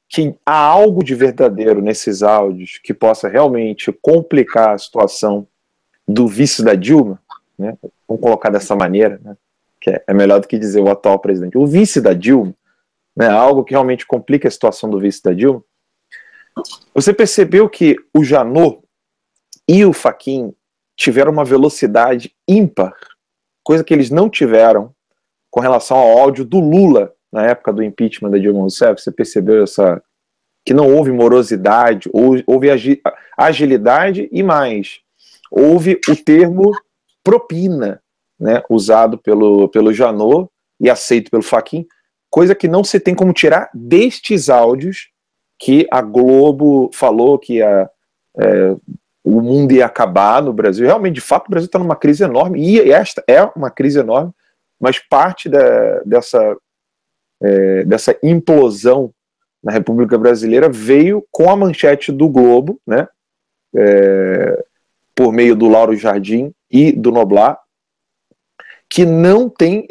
que há algo de verdadeiro nesses áudios que possa realmente complicar a situação do vice da Dilma, né? Vamos colocar dessa maneira, né? Que é melhor do que dizer o atual presidente. O vice da Dilma, né? Algo que realmente complica a situação do vice da Dilma. Você percebeu que o Janot e o Fachin tiveram uma velocidade ímpar, coisa que eles não tiveram com relação ao áudio do Lula na época do impeachment da Dilma Rousseff. Você percebeu que não houve morosidade, houve agilidade e mais, houve o termo propina, né, usado pelo Janot e aceito pelo Fachin, coisa que não se tem como tirar destes áudios que a Globo falou que o mundo ia acabar no Brasil. Realmente, de fato, o Brasil está numa crise enorme, e esta é uma crise enorme, mas parte dessa implosão na República Brasileira veio com a manchete do Globo, né, por meio do Lauro Jardim e do Noblar, que não tem,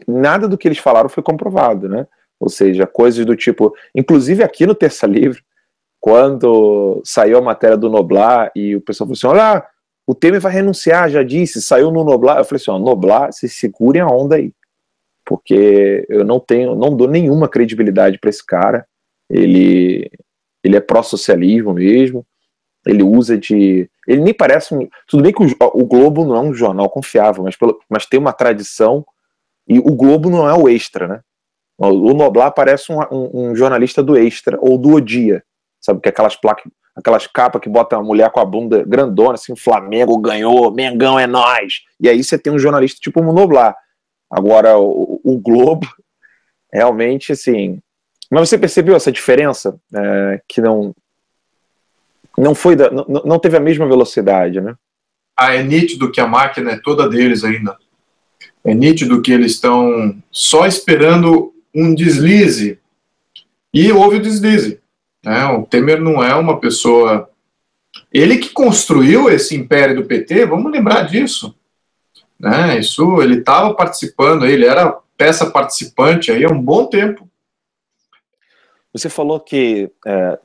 nada do que eles falaram foi comprovado, né? Ou seja, coisas do tipo, inclusive aqui no Terça Livre, quando saiu a matéria do Noblar e o pessoal falou assim, olha, o Temer vai renunciar, já disse, saiu no Noblar. Eu falei assim, ó, Noblar, se segurem a onda aí, porque eu não dou nenhuma credibilidade para esse cara. Ele é pró-socialismo mesmo, ele usa de... Ele nem parece... Tudo bem que o Globo não é um jornal confiável, mas tem uma tradição, e o Globo não é o Extra, né? O Noblar parece um jornalista do Extra, ou do O Dia, sabe? Que é aquelas capas que bota a mulher com a bunda grandona, assim, Flamengo ganhou, Mengão é nós. E aí você tem um jornalista tipo o Noblar. Agora, o Globo, realmente, assim... Mas você percebeu essa diferença? Que não teve a mesma velocidade, né? É nítido que a máquina é toda deles ainda. É nítido que eles estão só esperando um deslize. E houve o deslize, né? O Temer não é uma pessoa... Ele que construiu esse império do PT, vamos lembrar disso, né? Isso, ele estava participando, ele era peça participante aí há um bom tempo. Você falou que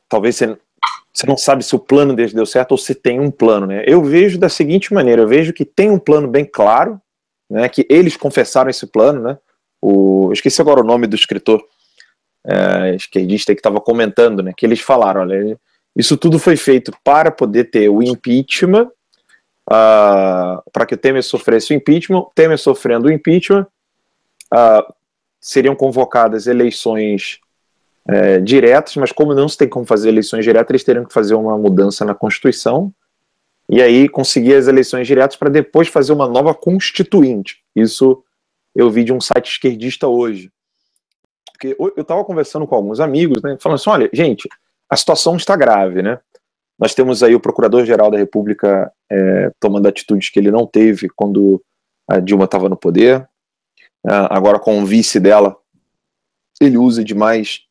talvez você não sabe se o plano deles deu certo ou se tem um plano, né? Eu vejo da seguinte maneira, eu vejo que tem um plano bem claro, né, que eles confessaram esse plano, né? Eu esqueci agora o nome do escritor esquerdista que estava comentando, né, que eles falaram, olha, isso tudo foi feito para poder ter o impeachment, para que o Temer sofresse o impeachment. Temer sofrendo o impeachment, seriam convocadas eleições diretas, mas como não se tem como fazer eleições diretas, eles teriam que fazer uma mudança na Constituição, e aí conseguir as eleições diretas para depois fazer uma nova constituinte. Isso eu vi de um site esquerdista hoje. Porque eu estava conversando com alguns amigos, né, falando assim, olha, gente, a situação está grave, né? Nós temos aí o Procurador-Geral da República tomando atitudes que ele não teve quando a Dilma estava no poder. Agora com o vice dela, ele usa demais,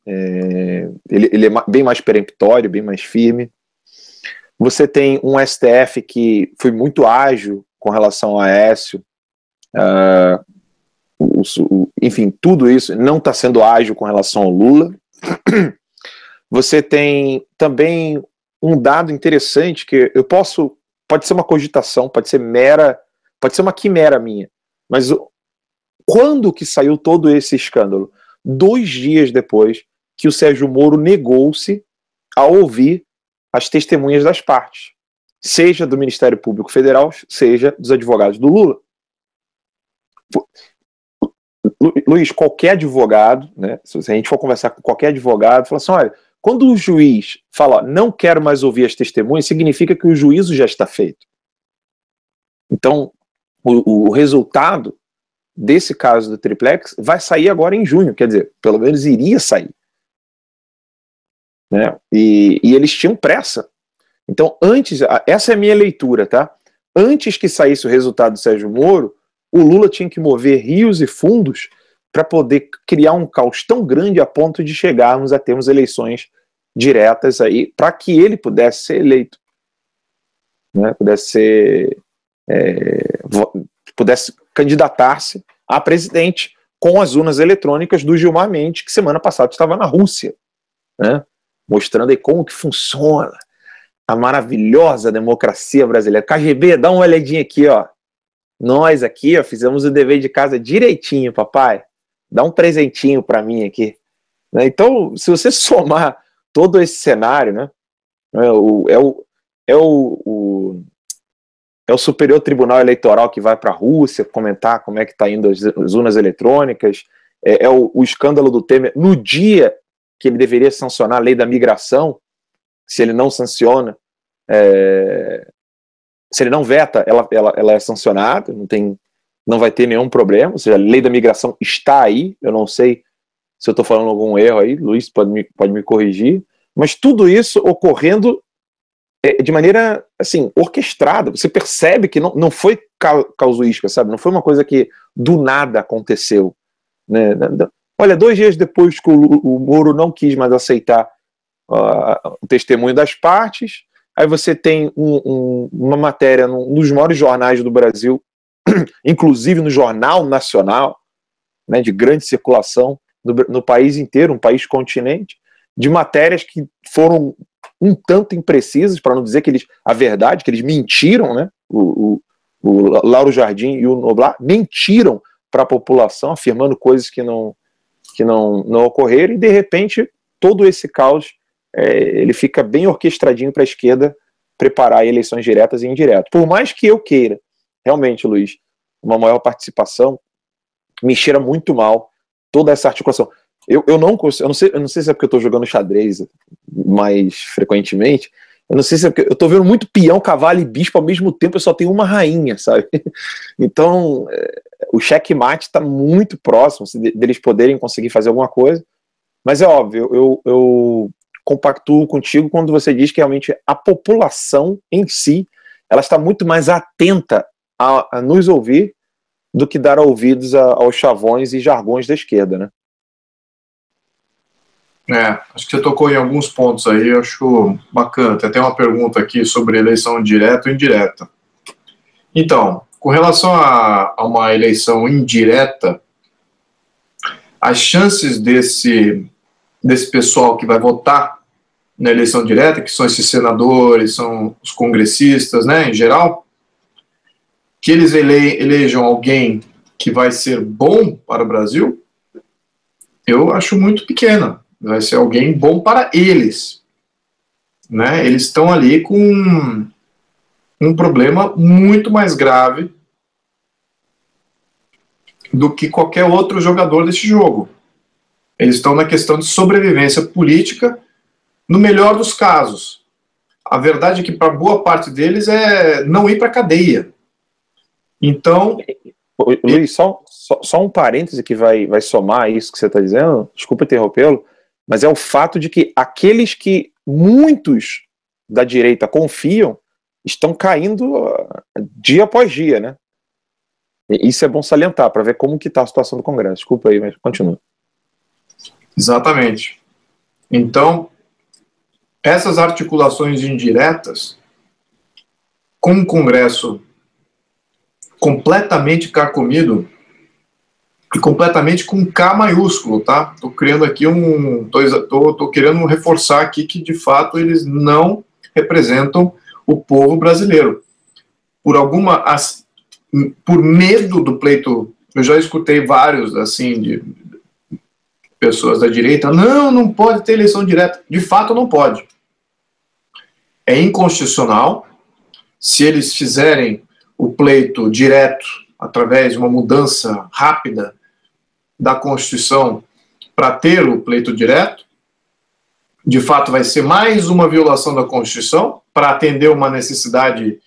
ele é bem mais peremptório, bem mais firme. Você tem um STF que foi muito ágil com relação ao Aécio, enfim, tudo isso não está sendo ágil com relação ao Lula. Você tem também um dado interessante que pode ser uma cogitação, pode ser uma quimera minha, mas quando que saiu todo esse escândalo? 2 dias depois que o Sérgio Moro negou-se a ouvir as testemunhas das partes, seja do Ministério Público Federal, seja dos advogados do Lula. Luiz, qualquer advogado, né, se a gente for conversar com qualquer advogado, fala assim, olha, quando o juiz fala, não quero mais ouvir as testemunhas, significa que o juízo já está feito. Então, o resultado desse caso do Triplex vai sair agora em junho, quer dizer, pelo menos iria sair. Né? E eles tinham pressa. Então, essa é a minha leitura, tá? Antes que saísse o resultado do Sérgio Moro, o Lula tinha que mover rios e fundos para poder criar um caos tão grande a ponto de chegarmos a termos eleições diretas aí, para que ele pudesse ser eleito, né? Pudesse candidatar-se a presidente, com as urnas eletrônicas do Gilmar Mendes, que semana passada estava na Rússia, né? Mostrando aí como que funciona a maravilhosa democracia brasileira. KGB, dá uma olhadinha aqui, ó. Nós aqui, ó, fizemos o dever de casa direitinho, papai. Dá um presentinho para mim aqui. Né? Então, se você somar todo esse cenário, né, é o Superior Tribunal Eleitoral que vai para a Rússia comentar como é que está indo as urnas eletrônicas, é o escândalo do Temer no dia que ele deveria sancionar a lei da migração. Se ele não sanciona, se ele não veta, ela é sancionada, não vai ter nenhum problema. Ou seja, a lei da migração está aí. Eu não sei se eu estou falando algum erro aí, Luiz pode me corrigir, mas tudo isso ocorrendo de maneira, assim, orquestrada. Você percebe que não foi casuística, sabe? Não foi uma coisa que do nada aconteceu, né? Olha, 2 dias depois que o Moro não quis mais aceitar o testemunho das partes, aí você tem uma matéria num dos maiores jornais do Brasil, inclusive no Jornal Nacional, né, de grande circulação no país inteiro, um país continente, de matérias que foram um tanto imprecisas, para não dizer que a verdade, que eles mentiram, né? O Lauro Jardim e o Noblar mentiram para a população, afirmando coisas que não ocorreram, e de repente todo esse caos ele fica bem orquestradinho para a esquerda preparar eleições diretas e indiretas. Por mais que eu queira, realmente, Luiz, uma maior participação, me cheira muito mal toda essa articulação. Eu não sei se é porque eu estou jogando xadrez mais frequentemente, eu não sei se é porque eu estou vendo muito peão, cavalo e bispo ao mesmo tempo, eu só tenho uma rainha, sabe? Então, o checkmate está muito próximo deles poderem conseguir fazer alguma coisa, mas é óbvio, eu compactuo contigo quando você diz que realmente a população em si, ela está muito mais atenta a nos ouvir do que dar ouvidos aos chavões e jargões da esquerda, né? Acho que você tocou em alguns pontos aí, eu acho bacana. Tem até uma pergunta aqui sobre eleição direta ou indireta. Então, com relação a uma eleição indireta, as chances desse pessoal que vai votar na eleição direta, que são esses senadores, são os congressistas, né, em geral, que eles elejam alguém que vai ser bom para o Brasil, eu acho muito pequena. Vai ser alguém bom para eles, né? Eles estão ali com um problema muito mais grave do que qualquer outro jogador desse jogo. Eles estão na questão de sobrevivência política, no melhor dos casos. A verdade é que para boa parte deles é não ir para a cadeia. Então... Luiz, só um parêntese que vai somar isso que você está dizendo, desculpa interrompê-lo, mas é o fato de que aqueles que muitos da direita confiam estão caindo dia após dia, né? E isso é bom salientar, para ver como que está a situação do Congresso. Desculpa aí, mas continua. Exatamente. Então, essas articulações indiretas, com o Congresso completamente carcomido, e completamente com K maiúsculo, tá? Tô criando aqui tô querendo reforçar aqui que, de fato, eles não representam o povo brasileiro. Por medo do pleito, eu já escutei vários, assim, de pessoas da direita, não pode ter eleição direta. De fato, não pode. É inconstitucional. Se eles fizerem o pleito direto, através de uma mudança rápida da Constituição para ter o pleito direto, de fato vai ser mais uma violação da Constituição para atender uma necessidade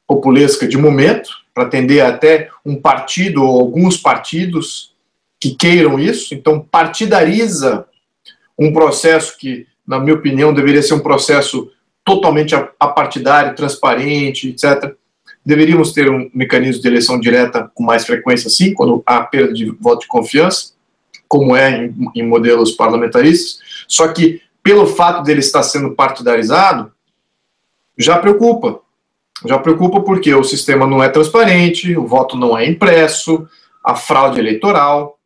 populesca de momento, para atender até um partido ou alguns partidos que queiram isso. Então partidariza um processo que, na minha opinião, deveria ser um processo totalmente apartidário, transparente, etc. Deveríamos ter um mecanismo de eleição direta com mais frequência, sim, quando há perda de voto de confiança, como é em modelos parlamentaristas. Só que, pelo fato dele estar sendo partidarizado, já preocupa. Já preocupa porque o sistema não é transparente, o voto não é impresso, a fraude eleitoral,